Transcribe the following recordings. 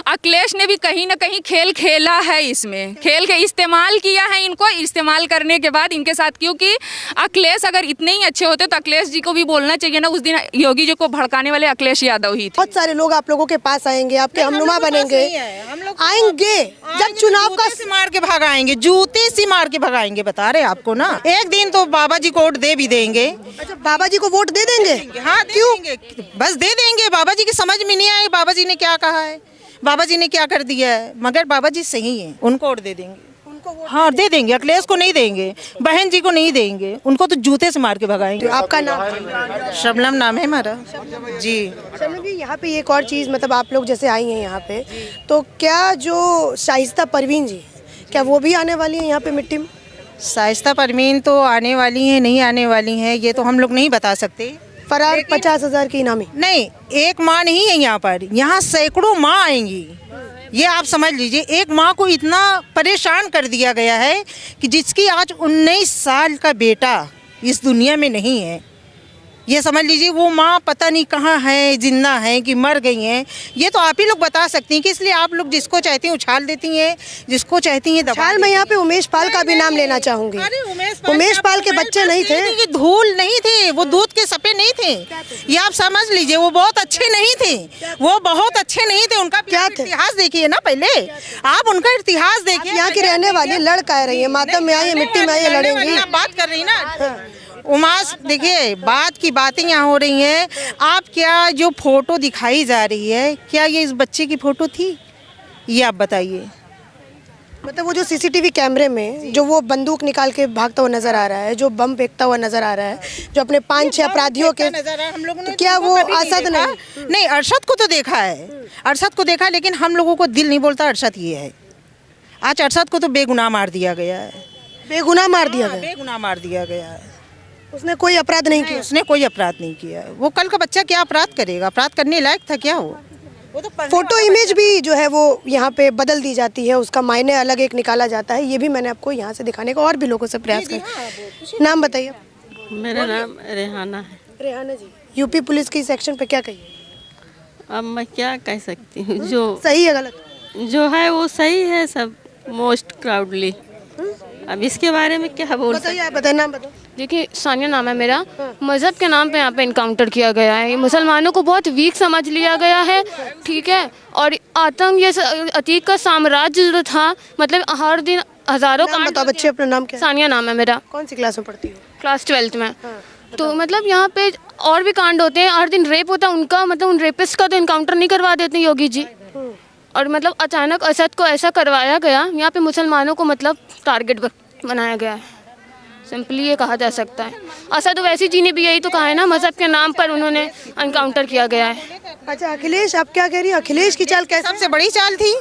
अखिलेश ने भी कहीं ना कहीं खेल खेला है, इसमें खेल के इस्तेमाल किया है इनको, इस्तेमाल करने के बाद इनके साथ, क्योंकि अखिलेश अगर इतने ही अच्छे होते तो अखिलेश जी को भी बोलना चाहिए ना, उस दिन योगी जी को भड़काने वाले अखिलेश यादव ही थे। बहुत सारे लोग आप लोगों के पास आएंगे, आपके हमनुमा बनेंगे, आएंगे जब चुनाव का से मार के भगाएंगे, जूते से मार के भगाएंगे, बता रहे आपको ना। एक दिन तो बाबा जी को वोट दे भी देंगे। अच्छा, बाबा जी को वोट दे देंगे? हाँ, क्यों? बस दे देंगे। बाबा जी की समझ में नहीं आए बाबा जी ने क्या कहा है, बाबा जी ने क्या कर दिया है, मगर बाबा जी सही है, उनको वोट दे देंगे। हाँ, दे देंगे। अखिलेश को नहीं देंगे, बहन जी को नहीं देंगे, उनको तो जूते से मार के भगाएंगे। आपका नाम? शबनम नाम है हमारा जी। शबनम जी, यहाँ पे एक और चीज़, मतलब आप लोग जैसे आई हैं यहाँ पे, तो क्या जो शाइस्ता परवीन जी, क्या वो भी आने वाली है यहाँ पे मिट्टी में? शाइस्ता परवीन तो आने वाली हैं, नहीं आने वाली हैं, ये तो हम लोग नहीं बता सकते। फरार 50,000 की इनामी? नहीं, एक माँ नहीं है यहाँ पर, यहाँ सैकड़ों माँ आएंगी, ये आप समझ लीजिए। एक माँ को इतना परेशान कर दिया गया है कि जिसकी आज 19 साल का बेटा इस दुनिया में नहीं है, ये समझ लीजिए। वो माँ पता नहीं कहाँ है, जिंदा है कि मर गई हैं, ये तो आप ही लोग बता सकती हैं। कि इसलिए आप लोग जिसको चाहती हैं उछाल देती हैं, जिसको चाहती हैं दबा। मैं यहाँ पे उमेश पाल का भी नाम लेना चाहूंगी। उमेश पाल के बच्चे नहीं थे, ये धूल नहीं थे, वो दूध के सपे नहीं थे, ये आप समझ लीजिए। वो बहुत अच्छे नहीं थे, वो बहुत अच्छे नहीं थे। उनका क्या इतिहास देखिए ना, पहले आप उनका इतिहास देखिए। यहाँ की रहने वाली लड़ कह रही है, मातम में आई है, मिट्टी में आई है, लड़ेंगी। आप बात कर रही ना उमास, देखिए बात की बातें यहाँ हो रही हैं। आप क्या जो फोटो दिखाई जा रही है, क्या ये इस बच्चे की फोटो थी, ये आप बताइए। मतलब वो जो सीसीटीवी कैमरे में जो वो बंदूक निकाल के भागता हुआ नजर आ रहा है, जो बम फेंकता हुआ नजर आ रहा है, जो अपने 5-6 अपराधियों के नजर हम लोगों ने, क्या वो असद नहीं, अरशद को तो देखा है, अरशद को देखा, लेकिन हम लोगों को दिल नहीं बोलता अरशद ये है। आज अरशद को तो बेगुनाह मार दिया गया है, बेगुनाह मार दिया गया, बेगुनाह मार दिया गया है। उसने कोई अपराध नहीं किया, उसने कोई अपराध नहीं किया। वो कल का बच्चा क्या अपराध करेगा, अपराध करने लायक था क्या वो तो फोटो इमेज भी जो है वो यहाँ पे बदल दी जाती है, उसका मायने अलग एक निकाला जाता है। ये भी मैंने आपको यहाँ से दिखाने का और भी लोगों से प्रयास किया। नाम बताइए। मेरा नाम रेहाना है। रेहाना जी, यूपी पुलिस की सेक्शन पे क्या कहिए? अब मैं क्या कह सकती हूँ, जो सही है गलत जो है वो सही है, सब मोस्ट क्राउडली। अब इसके बारे में क्या बोल सकते हैं? बताइए, नाम बताओ। देखिए, सानिया नाम है मेरा। मज़हब के नाम पे यहाँ पे इनकाउंटर किया गया है, मुसलमानों को बहुत वीक समझ लिया गया है, ठीक है। और आतंक, ये अतीक का साम्राज्य जो था, मतलब हर दिन हज़ारों कांड। बताओ बच्चे, अपना नाम क्या है? सानिया नाम है मेरा। कौन सी क्लास में पढ़ती हो? क्लास 12th में। तो मतलब यहाँ पे और भी कांड होते हैं, हर दिन रेप होता है उनका, मतलब उन रेपिस्ट का तो इनकाउंटर नहीं करवा देते योगी जी। और मतलब अचानक असद को ऐसा करवाया गया, यहाँ पे मुसलमानों को मतलब टारगेट बनाया गया है, सिंपली ये कहा जा सकता है। असद वैसी जी ने भी यही तो कहा है ना, मज़हब के नाम पर उन्होंने एनकाउंटर किया गया है। अच्छा, अखिलेश, आप क्या कह रही हैं? अखिलेश की चाल कैसे? सबसे बड़ी चाल थी।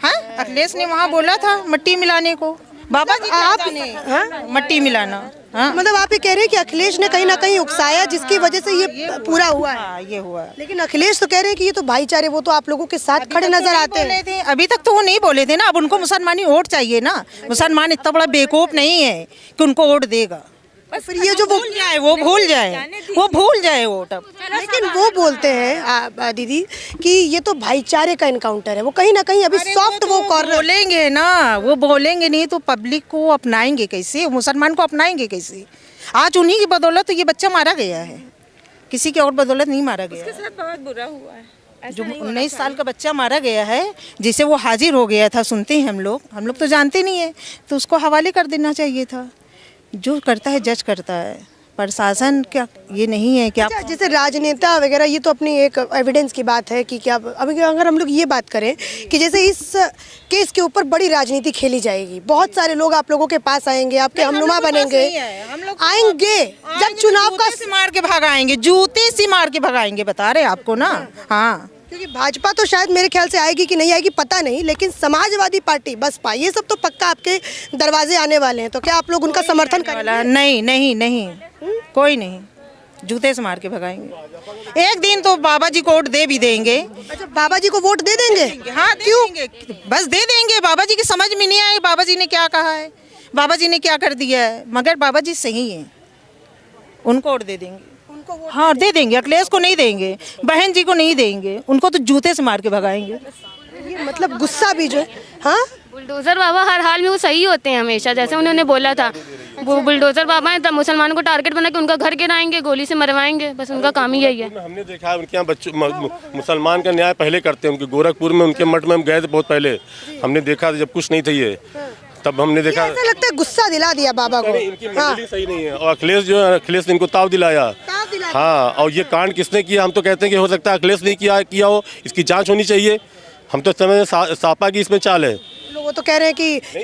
हाँ, अखिलेश ने वहाँ बोला था मिट्टी मिलाने को, बाबा जी आप मट्टी मिलाना। हाँ? मतलब आप ये कह रहे हैं कि अखिलेश ने कहीं ना कहीं उकसाया, जिसकी वजह से ये पूरा हुआ है। हाँ, ये हुआ। लेकिन अखिलेश तो कह रहे हैं कि ये तो भाईचारे, वो तो आप लोगों के साथ खड़े नजर आते हैं। अभी तक तो वो नहीं बोले थे ना, अब उनको मुसलमानी वोट चाहिए ना। मुसलमान इतना बड़ा बेवकूफ नहीं है कि उनको वोट देगा। फिर ये जो वो भूल जाए वोट। अब लेकिन वो बोलते हैं दीदी कि ये तो भाईचारे का इनकाउंटर है, वो कहीं ना कहीं अभी सॉफ्ट वो कॉर्नर बोलेंगे ना, वो बोलेंगे नहीं तो पब्लिक को अपनाएंगे कैसे, मुसलमान को अपनाएंगे कैसे? आज उन्हीं की बदौलत तो ये बच्चा मारा गया है, किसी की और बदौलत नहीं मारा गया। उसके साथ बहुत बुरा हुआ है, जो 19 साल का बच्चा मारा गया है, जिसे वो हाजिर हो गया था, सुनते हैं हम लोग तो जानते नहीं है, तो उसको हवाले कर देना चाहिए था। जो करता है जज करता है, प्रशासन क्या ये नहीं है क्या? जैसे राजनेता वगैरह, ये तो अपनी एक एविडेंस की बात है कि क्या। अभी अगर हम लोग ये बात करें कि जैसे इस केस के ऊपर बड़ी राजनीति खेली जाएगी, बहुत सारे लोग आप लोगों के पास आएंगे, आपके हमनुमा बनेंगे, आएंगे जब चुनाव का मार के भगाएंगे, जूते से मार के भगाएंगे, बता रहे आपको ना। हाँ, क्योंकि भाजपा तो शायद मेरे ख्याल से आएगी कि नहीं आएगी पता नहीं, लेकिन समाजवादी पार्टी, बसपा, ये सब तो पक्का आपके दरवाजे आने वाले हैं। तो क्या आप लोग उनका समर्थन करेंगे? नहीं, कोई नहीं, जूते से मार के भगाएंगे। एक दिन तो बाबा जी को वोट दे भी देंगे। अच्छा, बाबा जी को वोट दे देंगे? हाँ, क्यों? बस दे देंगे। बाबा जी की समझ में नहीं आए बाबा जी ने क्या कहा है, बाबा जी ने क्या कर दिया है, मगर बाबा जी सही है, उनको वोट दे देंगे। हाँ, दे देंगे। अखिलेश को नहीं देंगे, बहन जी को नहीं देंगे, उनको तो जूते से मार के भगाएंगे। ये मतलब गुस्सा भी जो है, हाँ बुलडोज़र बाबा हर हाल में वो सही होते हैं हमेशा, जैसे उन्होंने बोला था। वो बुलडोज़र बाबा हैं, तब मुसलमानों को टारगेट बना के उनका घर गिराएंगे, गोली से मरवाएंगे, बस उनका काम ही यही है। हमने देखा है उनके यहाँ बच्चों मुसलमान का न्याय पहले करते हैं। उनके गोरखपुर में उनके मठ में हम गए थे बहुत पहले, हमने देखा था जब कुछ नहीं था ये, तब हमने देखा। ऐसा लगता है गुस्सा दिला दिया बाबा को। इनकी मंडली सही नहीं है, और अखिलेश जो है, अखिलेश ने इनको ताव दिलाया। हाँ, और ये कांड किसने किया? हम तो कहते हैं कि हो सकता है अखिलेश नहीं किया हो, इसकी जांच होनी चाहिए। हम तो समझ सापा की इसमें चाल है। वो तो कह रहे हैं कि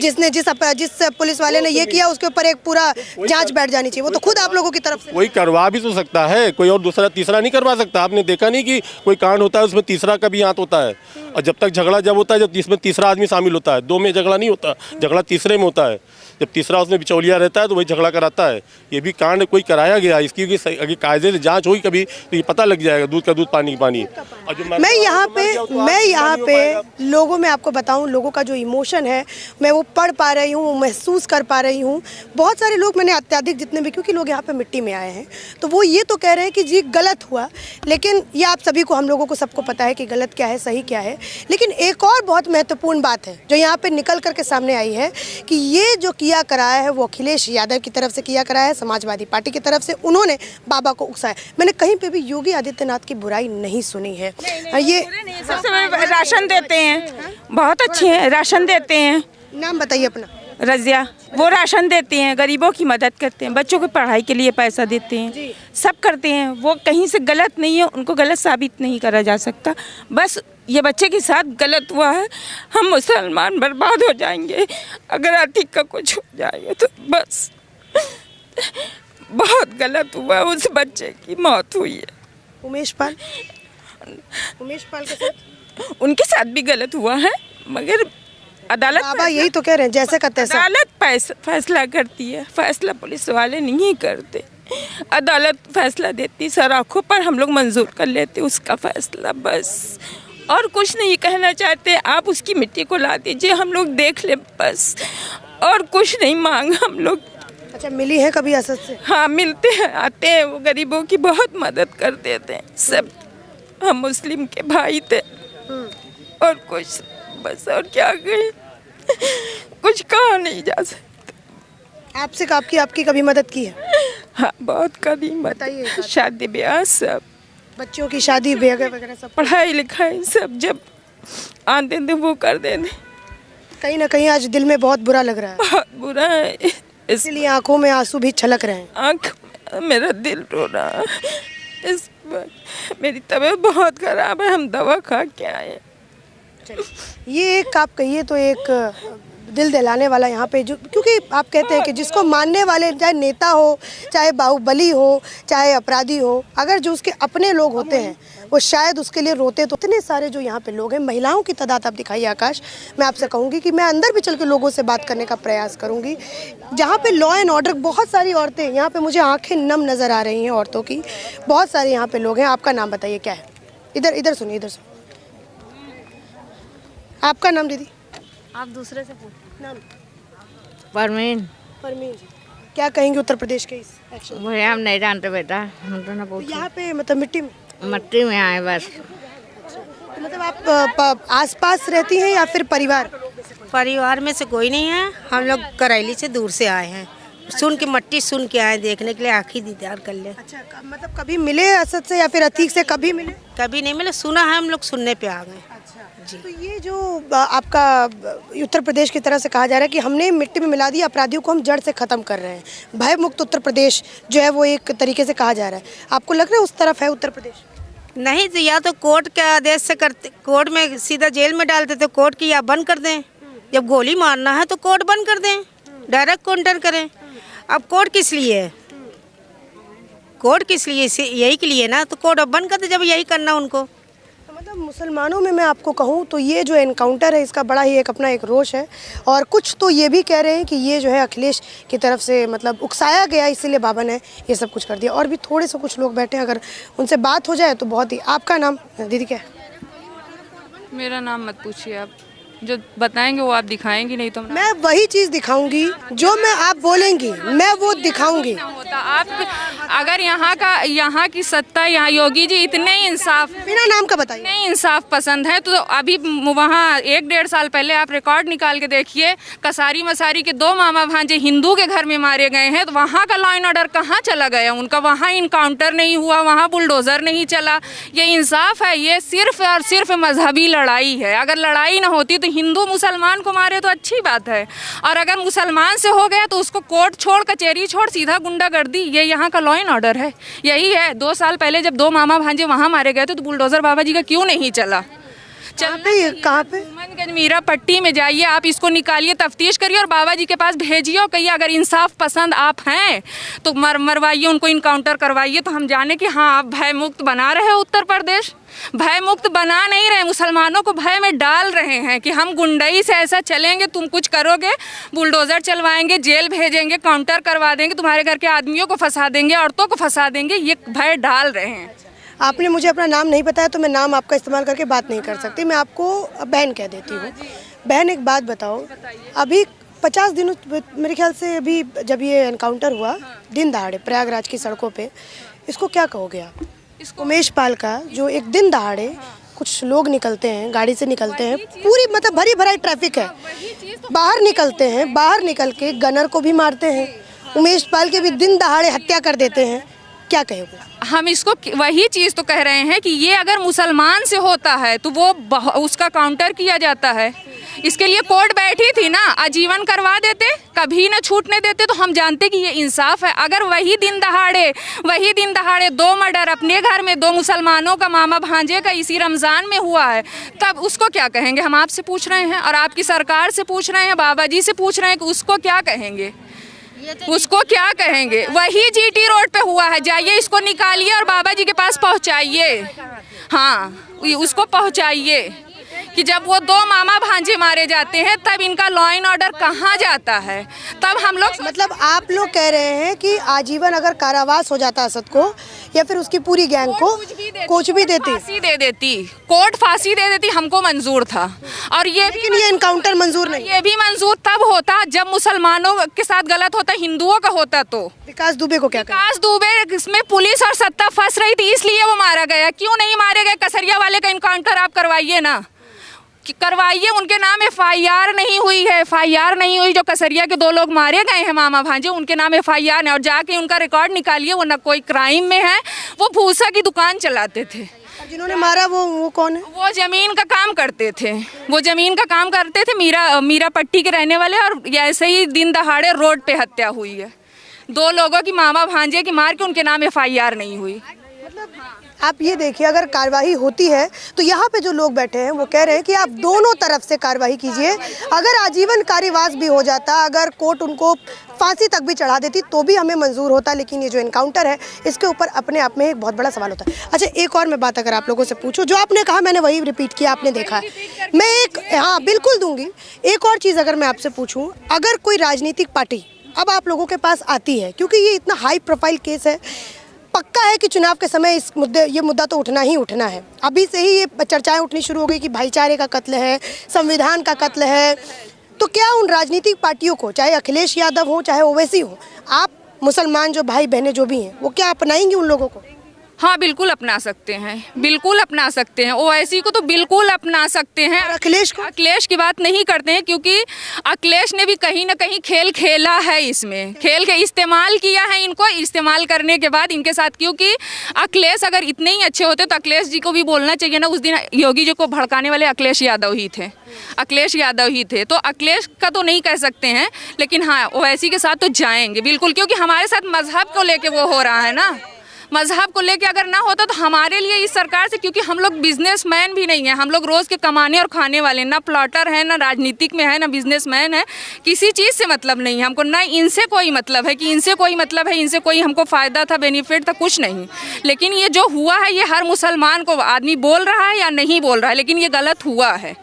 जिस पुलिस वाले ने ये किया उसके ऊपर एक पूरा जांच बैठ जानी चाहिए। वो तो खुद आप लोगों की तरफ से कोई करवा भी तो सकता है, कोई और दूसरा तीसरा नहीं करवा सकता। आपने देखा नहीं कि कोई कांड होता है उसमें तीसरा का भी हाथ होता है, और जब तक झगड़ा जब होता है जब इसमें तीसरा आदमी शामिल होता है। दो में झगड़ा नहीं होता, झगड़ा तीसरे में होता है। जब तीसरा उसमें बिचौलिया रहता है तो वही झगड़ा कराता है। ये भी कांड कोई कराया गया, इसकी अगर कायदे से जांच हुई कभी तो ये पता लग जाएगा, दूध का दूध पानी का पानी। और जो मैं यहाँ पे लोगों में आपको बताऊं, लोगों का जो इमोशन है मैं वो पढ़ पा रही हूँ, महसूस कर पा रही हूँ। बहुत सारे लोग मैंने अत्याधिक जितने भी, क्योंकि लोग यहाँ पे मिट्टी में आए हैं, तो वो ये तो कह रहे हैं कि जी गलत हुआ, लेकिन ये आप सभी को, हम लोगों को सबको पता है कि गलत क्या है सही क्या है। लेकिन एक और बहुत महत्वपूर्ण बात है जो यहाँ पे निकल करके सामने आई है कि ये जो किया कराया है वो अखिलेश यादव की तरफ से किया कराया है, समाजवादी पार्टी की तरफ से उन्होंने बाबा को उकसाया। मैंने कहीं पे भी योगी आदित्यनाथ की बुराई नहीं सुनी है। ये राशन देते हैं, बहुत अच्छे हैं, राशन देते हैं। नाम बताइए अपना। रजिया, वो राशन देते हैं, गरीबों की मदद करते हैं, बच्चों की पढ़ाई के लिए पैसा देते हैं, सब करते हैं। वो कहीं से गलत नहीं है, उनको गलत साबित नहीं करा जा सकता। बस ये बच्चे के साथ गलत हुआ है, हम मुसलमान बर्बाद हो जाएंगे अगर आतिक का कुछ हो जाएगा तो। बस बहुत गलत हुआ, उस बच्चे की मौत हुई है। उमेश पाल के साथ उनके साथ भी गलत हुआ है, मगर अदालत बाबा यही तो कह रहे हैं जैसे का तैसा। अदालत फैसला करती है, फैसला पुलिस वाले नहीं करते। अदालत फैसला देती, सर आँखों पर हम लोग मंजूर कर लेते उसका फैसला, बस और कुछ नहीं कहना चाहते। आप उसकी मिट्टी को ला दीजिए, हम लोग देख ले बस, और कुछ नहीं मांग हम लोग। अच्छा, मिली है कभी असद से? हाँ, मिलते हैं, आते हैं, वो गरीबों की बहुत मदद कर देते हैं सब। हम मुस्लिम के भाई थे और कुछ बस, और क्या कहें, कुछ कहा नहीं जा सकता। आपसे आपकी कभी मदद की है? हाँ, बहुत कभी बताइए। मदद, शादी ब्याह सब, बच्चों की शादी वगैरह सब, पढ़ाई लिखाई सब, जब आते थे वो कर देते। कहीं ना कहीं आज दिल में बहुत बुरा लग रहा है। बहुत बुरा है, इसलिए आंखों में आंसू भी छलक रहे हैं। आँख मेरा दिल रो रहा है इस वक्त। मेरी तबीयत बहुत खराब है, हम दवा खा के आए। ये एक आप कहिए तो एक दिल दहलाने वाला यहाँ पे, जो क्योंकि आप कहते हैं कि जिसको मानने वाले, चाहे नेता हो, चाहे बाहुबली हो, चाहे अपराधी हो, अगर जो उसके अपने लोग होते हैं वो शायद उसके लिए रोते। तो इतने सारे जो यहाँ पे लोग हैं, महिलाओं की तादाद आप दिखाइए आकाश। मैं आपसे कहूँगी कि मैं अंदर भी चल के लोगों से बात करने का प्रयास करूँगी, जहाँ पे लॉ एंड ऑर्डर, बहुत सारी औरतें यहाँ पे, मुझे आँखें नम नज़र आ रही हैं औरतों की, बहुत सारे यहाँ पे लोग हैं। आपका नाम बताइए क्या है? इधर सुनिए, इधर सुनिए। आपका नाम दीदी? आप दूसरे से पूछ। नाम? परमीन। परमीन जी, क्या कहेंगे उत्तर प्रदेश के इस एक्शन? वो हम नहीं जानते बेटा, हम तो ना पूछ। यहाँ पे मतलब मिट्टी में आए बस। तो मतलब आप आसपास रहती हैं या फिर परिवार में से कोई नहीं है, हम लोग करैली से दूर से आए हैं, सुन के मट्टी सुन के आए, देखने के लिए आँखी दीदार कर ले। अच्छा, मतलब कभी मिले असद से या फिर अतीक से? कभी मिले? कभी नहीं मिले, सुना है, हम लोग सुनने पे आ गए। जी। तो ये जो आपका उत्तर प्रदेश की तरह से कहा जा रहा है कि हमने मिट्टी में मिला दिया, अपराधियों को हम जड़ से ख़त्म कर रहे हैं, भय मुक्त उत्तर प्रदेश जो है वो एक तरीके से कहा जा रहा है, आपको लग रहा है उस तरफ है उत्तर प्रदेश? नहीं तो या तो कोर्ट के आदेश से करते, कोर्ट में सीधा जेल में डालते तो कोर्ट की या बंद कर दें, जब गोली मारना है तो कोर्ट बंद कर दें, डायरेक्ट काउंटर करें। अब कोर्ट किस लिए है? कोर्ट किस लिए? यही के लिए ना, तो कोर्ट अब बंद कर दे जब यही करना उनको। तो मतलब मुसलमानों में मैं आपको कहूँ तो ये जो एनकाउंटर है इसका बड़ा ही एक अपना एक रोष है, और कुछ तो ये भी कह रहे हैं कि ये जो है अखिलेश की तरफ से मतलब उकसाया गया, इसीलिए बाबा ने ये सब कुछ कर दिया। और भी थोड़े से कुछ लोग बैठे हैं, अगर उनसे बात हो जाए तो बहुत ही। आपका नाम दीदी क्या है? मेरा नाम मत पूछिए, आप जो बताएंगे वो आप दिखाएंगी, नहीं तो मैं वही चीज़ दिखाऊंगी जो मैं आप बोलेंगी, मैं वो दिखाऊंगी। आप अगर यहाँ की सत्ता, यहाँ योगी जी इतने इंसाफ, बिना नाम का बताइए, इतने इंसाफ पसंद है, तो अभी वहाँ 1-1.5 साल पहले आप रिकॉर्ड निकाल के देखिए, कसारी मसारी के 2 मामा भांजे हिंदू के घर में मारे गए हैं, तो वहाँ का लॉ एंड ऑर्डर कहाँ चला गया उनका? वहाँ इनकाउंटर नहीं हुआ, वहाँ बुलडोज़र नहीं चला। ये इंसाफ है? ये सिर्फ और सिर्फ मजहबी लड़ाई है। अगर लड़ाई ना होती तो हिंदू मुसलमान को मारे तो अच्छी बात है, और अगर मुसलमान से हो गया तो उसको कोर्ट छोड़, कचहरी छोड़, सीधा गुंडागर्दी। ये यहाँ का लॉ एंड ऑर्डर है, यही है। 2 साल पहले जब 2 मामा भांजे वहाँ मारे गए थे तो बुलडोज़र बाबा जी का क्यों नहीं चला? कहाँ पे? हुमायूंगंज मीरा पट्टी में जाइए, आप इसको निकालिए, तफ्तीश करिए और बाबा जी के पास भेजिए और कहिए अगर इंसाफ पसंद आप हैं तो मरवाइए, उनको इनकाउंटर करवाइए, तो हम जाने कि हाँ आप भय मुक्त बना रहे हो उत्तर प्रदेश। भय मुक्त बना नहीं रहे, मुसलमानों को भय में डाल रहे हैं कि हम गुंडई से ऐसा चलेंगे, तुम कुछ करोगे, बुलडोज़र चलवाएंगे, जेल भेजेंगे, काउंटर करवा देंगे, तुम्हारे घर के आदमियों को फंसा देंगे, औरतों को फंसा देंगे। ये भय डाल रहे हैं। आपने मुझे अपना नाम नहीं बताया तो मैं नाम आपका इस्तेमाल करके बात नहीं कर सकती, मैं आपको बहन कह देती हूँ। बहन एक बात बताओ, अभी 50 दिनों मेरे ख्याल से अभी जब ये एनकाउंटर हुआ दिन दहाड़े प्रयागराज की सड़कों पे, इसको क्या कहोगे आप? उमेश पाल का जो एक दिन दहाड़े कुछ लोग निकलते हैं, गाड़ी से निकलते हैं, पूरी मतलब भरी भराई ट्रैफिक है, बाहर निकलते हैं, बाहर निकल के गनर को भी मारते हैं, उमेश पाल के भी दिन दहाड़े हत्या कर देते हैं, क्या कहोगे? हम इसको वही चीज़ तो कह रहे हैं कि ये अगर मुसलमान से होता है तो वो उसका काउंटर किया जाता है। इसके लिए कोर्ट बैठी थी ना, आजीवन करवा देते, कभी न छूटने देते, तो हम जानते कि ये इंसाफ है। अगर वही दिन दहाड़े 2 मर्डर अपने घर में 2 मुसलमानों का, मामा भांजे का इसी रमज़ान में हुआ है, तब उसको क्या कहेंगे? हम आपसे पूछ रहे हैं और आपकी सरकार से पूछ रहे हैं, बाबा जी से पूछ रहे हैं कि उसको क्या कहेंगे? उसको क्या कहेंगे? वही जीटी रोड पे हुआ है, जाइए इसको निकालिए और बाबा जी के पास पहुंचाइए। हाँ, उसको पहुंचाइए कि जब वो 2 मामा भांजे मारे जाते हैं तब इनका लॉ एंड ऑर्डर कहाँ जाता है? तब हम लोग मतलब आप लोग कह रहे हैं कि आजीवन अगर कारावास हो जाता असद को या फिर उसकी पूरी गैंग को, कुछ भी देती, फांसी दे देती, कोर्ट फांसी दे देती, हमको मंजूर था। और लेकिन ये इनकाउंटर मंजूर नहीं। ये भी मंजूर तब होता जब मुसलमानों के साथ गलत होता, हिंदुओं का होता। तो विकास दुबे को क्या? विकास दुबे, इसमें पुलिस और सत्ता फंस रही थी इसलिए वो मारा गया। क्यों नहीं मारे गए? कसरिया वाले का इनकाउंटर आप करवाइए ना, करवाइए। उनके नाम FIR नहीं हुई है, FIR नहीं हुई। जो कसरिया के 2 लोग मारे गए हैं मामा भांजे, उनके नाम FIR नहीं, और जाके उनका रिकॉर्ड निकालिए। वो ना कोई क्राइम में है, वो भूसा की दुकान चलाते थे। जिन्होंने मारा वो कौन है? वो जमीन का काम करते थे, मीरा पट्टी के रहने वाले, और ऐसे ही दिन दहाड़े रोड पे हत्या हुई है। 2 लोगों की, मामा भांजे की मार के, उनके नाम FIR नहीं हुई। आप ये देखिए, अगर कार्रवाई होती है तो यहाँ पे जो लोग बैठे हैं वो कह रहे हैं कि आप दोनों तरफ से कार्रवाई कीजिए। अगर आजीवन कारावास भी हो जाता, अगर कोर्ट उनको फांसी तक भी चढ़ा देती तो भी हमें मंजूर होता, लेकिन ये जो एनकाउंटर है इसके ऊपर अपने आप में एक बहुत बड़ा सवाल होता है। अच्छा, एक और मैं बात अगर आप लोगों से पूछूं, जो आपने कहा मैंने वही रिपीट किया, आपने देखा, मैं एक, हाँ बिल्कुल दूंगी। एक और चीज़ अगर मैं आपसे पूछूँ, अगर कोई राजनीतिक पार्टी अब आप लोगों के पास आती है, क्योंकि ये इतना हाई प्रोफाइल केस है, पक्का है कि चुनाव के समय ये मुद्दा तो उठना ही उठना है। अभी से ही ये चर्चाएं उठनी शुरू हो गई कि भाईचारे का कत्ल है, संविधान का कत्ल है। तो क्या उन राजनीतिक पार्टियों को, चाहे अखिलेश यादव हो चाहे ओवैसी हो, आप मुसलमान जो भाई बहनें जो भी हैं, वो क्या अपनाएंगी उन लोगों को? हाँ, बिल्कुल अपना सकते हैं, बिल्कुल अपना सकते हैं। ओवैसी को तो बिल्कुल अपना सकते हैं। अखिलेश को? अखिलेश की बात नहीं करते हैं, क्योंकि अखिलेश ने भी कहीं ना कहीं खेल खेला है, इसमें खेल के इस्तेमाल किया है इनको। इस्तेमाल करने के बाद इनके साथ, क्योंकि अखिलेश अगर इतने ही अच्छे होते तो अखिलेश जी को भी बोलना चाहिए ना। उस दिन योगी जी को भड़काने वाले अखिलेश यादव ही थे, तो अखिलेश का तो नहीं कह सकते हैं, लेकिन हाँ ओवैसी के साथ तो जाएंगे बिल्कुल, क्योंकि हमारे साथ मजहब को लेके वो हो रहा है ना। मजहब को लेके अगर ना होता तो हमारे लिए इस सरकार से, क्योंकि हम लोग बिजनेसमैन भी नहीं हैं, हम लोग रोज़ के कमाने और खाने वाले, ना प्लॉटर है, ना राजनीतिक में है, ना बिजनेसमैन है। किसी चीज़ से मतलब नहीं है हमको, ना इनसे कोई मतलब है कि इनसे कोई मतलब है, इनसे कोई हमको फ़ायदा था, बेनिफिट था, कुछ नहीं। लेकिन ये जो हुआ है, ये हर मुसलमान को, आदमी बोल रहा है या नहीं बोल रहा है, लेकिन ये गलत हुआ है।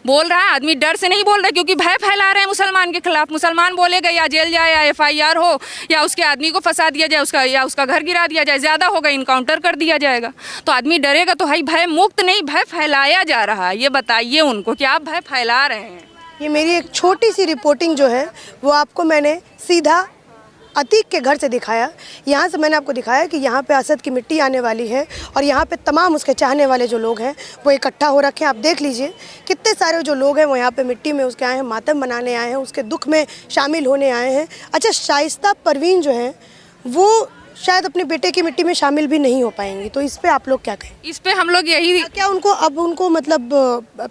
बोल रहा है आदमी, डर से नहीं बोल रहा है, क्योंकि भय फैला रहे हैं मुसलमान के खिलाफ। मुसलमान बोलेगा या जेल जाए या FIR हो, या उसके आदमी को फंसा दिया जाए, उसका घर गिरा दिया जाए, ज़्यादा होगा इनकाउंटर कर दिया जाएगा, तो आदमी डरेगा। तो भाई भय मुक्त नहीं, भय फैलाया जा रहा है। ये बताइए उनको कि आप भय फैला रहे हैं। ये मेरी एक छोटी सी रिपोर्टिंग जो है वो आपको मैंने सीधा अतीक के घर से दिखाया, यहाँ से मैंने आपको दिखाया कि यहाँ पे असद की मिट्टी आने वाली है और यहाँ पे तमाम उसके चाहने वाले जो लोग हैं वो इकट्ठा हो रखे हैं। आप देख लीजिए कितने सारे जो लोग हैं वो यहाँ पे मिट्टी में उसके आए हैं, मातम मनाने आए हैं, उसके दुख में शामिल होने आए हैं। अच्छा, शाइस्ता परवीन जो है वो शायद अपने बेटे की मिट्टी में शामिल भी नहीं हो पाएंगी, तो इस पे आप लोग क्या कहें? इस पे हम लोग यही, क्या उनको मतलब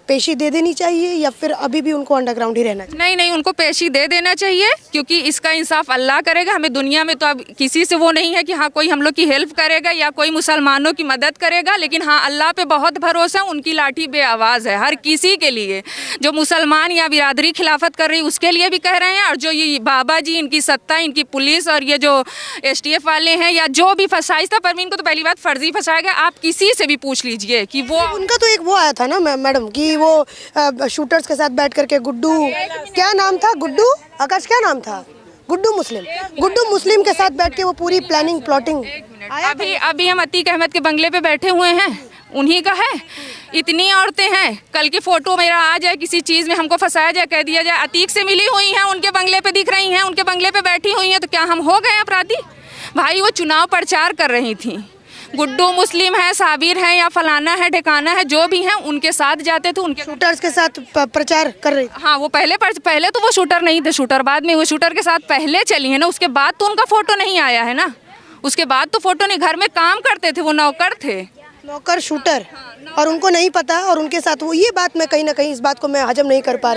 पेशी दे देनी चाहिए या फिर अभी भी उनको अंडरग्राउंड ही रहना चाहिए? नहीं, उनको पेशी दे देना चाहिए, क्योंकि इसका इंसाफ अल्लाह करेगा। हमें दुनिया में तो अब किसी से वो नहीं है कि हाँ कोई हम लोग की हेल्प करेगा या कोई मुसलमानों की मदद करेगा, लेकिन हाँ अल्लाह पे बहुत भरोसा, उनकी लाठी बेआवाज़ है हर किसी के लिए। जो मुसलमान या बिरादरी खिलाफत कर रही है उसके लिए भी कह रहे हैं, और जो ये बाबा जी, इनकी सत्ता, इनकी पुलिस और ये जो STF वाले हैं या जो भी शाइस्ता परवीन को तो पहली बात फर्जी फंसाया गया। आप किसी से भी पूछ लीजिए कि वो, उनका तो एक वो आया था ना मैडम कि वो शूटर्स के साथ बैठ करके गुड्डू, क्या नाम था, गुड्डू आकाश, क्या नाम था, गुड्डू मुस्लिम के साथ बैठ के वो पूरी प्लानिंग प्लॉटिंग। अभी हम अतीक अहमद के बंगले पे बैठे हुए हैं, उन्हीं का है। इतनी औरतें हैं, कल की फोटो मेरा आ जाए, किसी चीज़ में हमको फंसाया जाए, कह दिया जाए अतीक से मिली हुई हैं, उनके बंगले पे दिख रही हैं, उनके बंगले पे बैठी हुई हैं, तो क्या हम हो गए अपराधी? भाई वो चुनाव प्रचार कर रही थी, गुड्डू मुस्लिम है, साबिर है या फलाना है ढिकाना है, जो भी हैं उनके साथ जाते थे, उनके शूटर्स के साथ प्रचार कर रही। हाँ, वो पहले तो वो शूटर नहीं थे, शूटर बाद में, वो शूटर के साथ पहले चली है ना, उसके बाद तो उनका फोटो नहीं आया है ना, उसके बाद तो फोटो नहीं, घर में काम करते थे, वो नौकर शूटर, और उनको नहीं पता, और उनके साथ वो, ये बात मैं कहीं ना कहीं इस बात को मैं हजम नहीं कर पा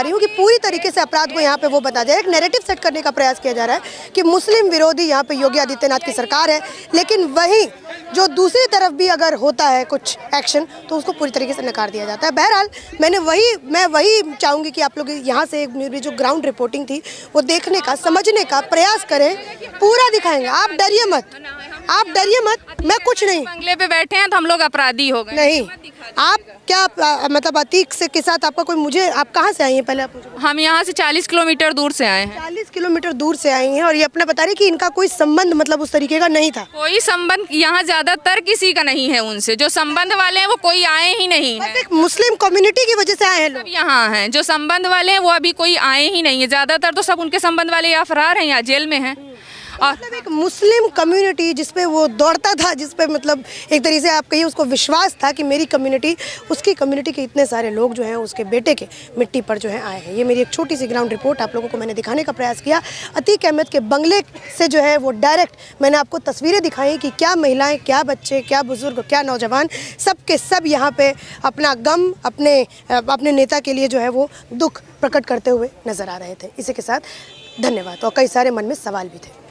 रही हूँ, कि पूरी तरीके से अपराध को यहाँ पे वो बता जाए, एक नैरेटिव सेट करने का प्रयास किया जा रहा है कि मुस्लिम विरोधी यहाँ पे योगी आदित्यनाथ की सरकार है, लेकिन वहीं जो दूसरी तरफ भी अगर होता है कुछ एक्शन तो उसको पूरी तरीके से नकार दिया जाता है। बहरहाल मैं वही चाहूँगी कि आप लोग यहाँ से मेरी जो ग्राउंड रिपोर्टिंग थी वो देखने का, समझने का प्रयास करें, पूरा दिखाएंगे, आप डरिए मत, मैं कुछ नहीं, बंगले पे बैठे हैं तो हम लोग अपराधी हो गए नहीं। आप क्या मतलब अतीक से के साथ आपका कोई, आप कहाँ से आई हैं पहले आप मुझे? हम यहाँ से 40 किलोमीटर दूर से आए हैं। 40 किलोमीटर दूर से आई हैं और ये अपना बता रही कि इनका कोई संबंध मतलब उस तरीके का नहीं था? कोई संबंध यहाँ ज्यादातर किसी का नहीं है उनसे, जो संबंध वाले हैं वो कोई आए ही नहीं है। एक मुस्लिम कम्युनिटी की वजह से आए हैं लोग यहाँ हैं, जो संबंध वाले हैं वो अभी कोई आए ही नहीं है, ज्यादातर तो सब उनके संबंध वाले या फरार हैं या जेल में हैं। मतलब एक मुस्लिम कम्युनिटी जिसपे वो दौड़ता था, जिसपे मतलब एक तरीके से आप कहिए उसको विश्वास था कि मेरी कम्युनिटी, उसकी कम्युनिटी के इतने सारे लोग जो हैं उसके बेटे के मिट्टी पर जो है आए हैं। ये मेरी एक छोटी सी ग्राउंड रिपोर्ट आप लोगों को मैंने दिखाने का प्रयास किया। अतीक अहमद के बंगले से जो है वो डायरेक्ट मैंने आपको तस्वीरें दिखाई कि क्या महिलाएँ, क्या बच्चे, क्या बुजुर्ग, क्या नौजवान, सब के सब यहाँ पे अपना गम, अपने नेता के लिए जो है वो दुख प्रकट करते हुए नजर आ रहे थे। इसी के साथ धन्यवाद, और कई सारे मन में सवाल भी थे।